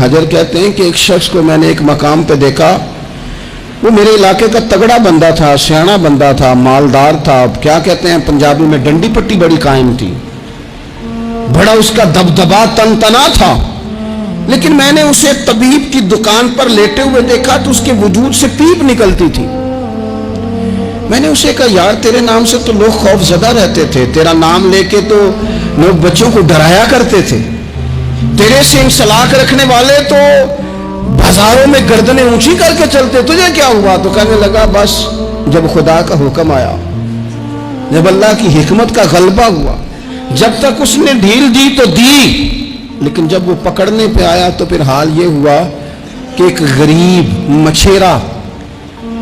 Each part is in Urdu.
حجر کہتے ہیں کہ ایک شخص کو میں نے ایک مقام پہ دیکھا، وہ میرے علاقے کا تگڑا بندہ تھا، سیاںا بندہ تھا، مالدار تھا، کیا کہتے ہیں پنجابی میں ڈنڈی پٹی بڑی قائم تھی، بڑا اس کا دبدبا تنتنا تھا، لیکن میں نے اسے طبیب کی دکان پر لیٹے ہوئے دیکھا تو اس کے وجود سے پیپ نکلتی تھی۔ میں نے اسے کہا یار تیرے نام سے تو لوگ خوف زدہ رہتے تھے، تیرا نام لے کے تو لوگ بچوں کو ڈرایا کرتے تھے، تیرے سے انسلاک رکھنے والے تو بازاروں میں گردنیں اونچی کر کے چلتے، تجھے کیا ہوا؟ تو کہنے لگا بس جب خدا کا حکم آیا، جب اللہ کی حکمت کا غلبہ ہوا، جب تک اس نے ڈھیل دی تو دی، لیکن جب وہ پکڑنے پہ آیا تو پھر حال یہ ہوا کہ ایک غریب مچھیرا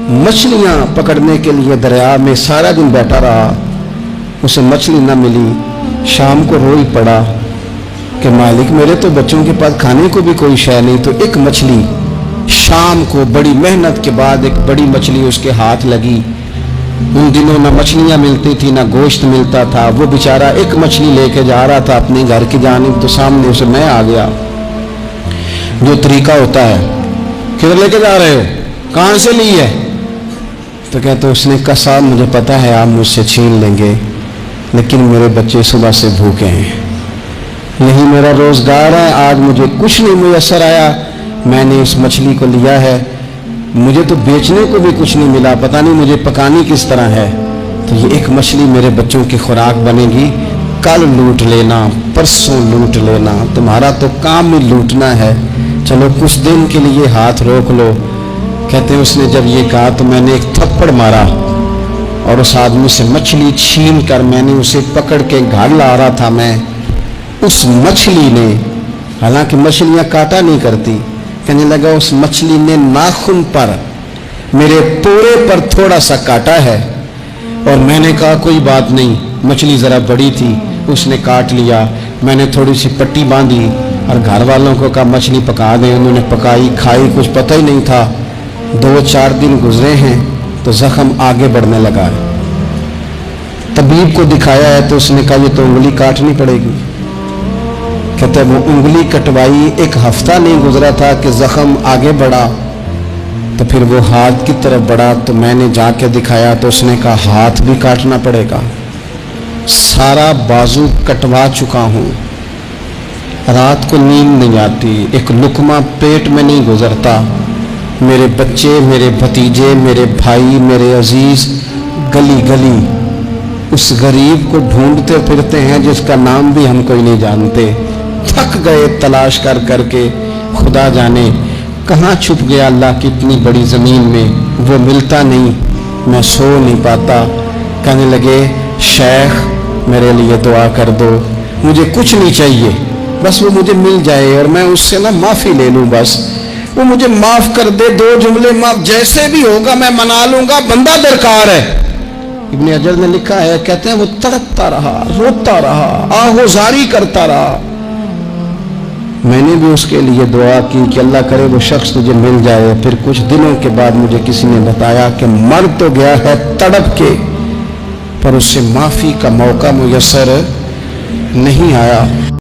مچھلیاں پکڑنے کے لیے دریا میں سارا دن بیٹھا رہا، اسے مچھلی نہ ملی، شام کو رو ہی پڑا کہ مالک میرے تو بچوں کے پاس کھانے کو بھی کوئی شے نہیں، تو ایک مچھلی شام کو بڑی محنت کے بعد ایک بڑی مچھلی اس کے ہاتھ لگی۔ ان دنوں نہ مچھلیاں ملتی تھی نہ گوشت ملتا تھا، وہ بیچارہ ایک مچھلی لے کے جا رہا تھا اپنے گھر کی جانب، تو سامنے اسے میں آ گیا۔ جو طریقہ ہوتا ہے کدھر لے کے جا رہے ہو، کہاں سے لی ہے؟ تو کہتے اس نے کہا صاحب مجھے پتا ہے آپ مجھ سے چھین لیں گے، لیکن میرے بچے صبح سے بھوکے ہیں، یہی میرا روزگار ہے، آج مجھے کچھ نہیں میسر آیا، میں نے اس مچھلی کو لیا ہے، مجھے تو بیچنے کو بھی کچھ نہیں ملا، پتہ نہیں مجھے پکانی کس طرح ہے، تو یہ ایک مچھلی میرے بچوں کی خوراک بنے گی، کل لوٹ لینا، پرسوں لوٹ لینا، تمہارا تو کام ہی لوٹنا ہے، چلو کچھ دن کے لیے ہاتھ روک لو۔ کہتے ہیں اس نے جب یہ کہا تو میں نے ایک تھپڑ مارا اور اس آدمی سے مچھلی چھین کر میں نے اسے پکڑ کے گھر لا رہا تھا، میں اس مچھلی نے، حالانکہ مچھلیاں کاٹا نہیں کرتی، کہنے لگا اس مچھلی نے ناخن پر میرے پورے پر تھوڑا سا کاٹا ہے، اور میں نے کہا کوئی بات نہیں، مچھلی ذرا بڑی تھی، اس نے کاٹ لیا، میں نے تھوڑی سی پٹی باندھی اور گھر والوں کو کہا مچھلی پکا دیں، انہوں نے پکائی کھائی، کچھ پتہ ہی نہیں تھا، 2-4 دن گزرے ہیں تو زخم آگے بڑھنے لگا ہے، طبیب کو دکھایا ہے تو اس نے کہا یہ تو انگلی کاٹنی پڑے گی، کہتے ہیں وہ انگلی کٹوائی، 1 ہفتہ نہیں گزرا تھا کہ زخم آگے بڑھا، تو پھر وہ ہاتھ کی طرف بڑھا، تو میں نے جا کے دکھایا تو اس نے کہا ہاتھ بھی کاٹنا پڑے گا، سارا بازو کٹوا چکا ہوں، رات کو نیند نہیں آتی، ایک لقمہ پیٹ میں نہیں گزرتا، میرے بچے، میرے بھتیجے، میرے بھائی، میرے عزیز گلی گلی اس غریب کو ڈھونڈتے پھرتے ہیں جس کا نام بھی ہم کوئی نہیں جانتے، تھک گئے تلاش کر کر کے، خدا جانے کہاں چھپ گیا اللہ کی اتنی بڑی زمین میں، وہ ملتا نہیں، میں سو نہیں پاتا، کہنے لگے شیخ میرے لیے دعا کر دو، مجھے کچھ نہیں چاہیے، بس وہ مجھے مل جائے اور میں اس سے نا معافی لے لوں، بس وہ مجھے معاف کر دے، 2 جملے معاف، جیسے بھی ہوگا میں منا لوں گا، بندہ درکار ہے۔ ابن حجر نے لکھا ہے، کہتے ہیں وہ تڑپتا رہا، روتا رہا، آہوزاری کرتا رہا، میں نے بھی اس کے لیے دعا کی کہ اللہ کرے وہ شخص تجھے مل جائے، پھر کچھ دنوں کے بعد مجھے کسی نے بتایا کہ مر تو گیا ہے تڑپ کے، پر اس سے معافی کا موقع میسر نہیں آیا۔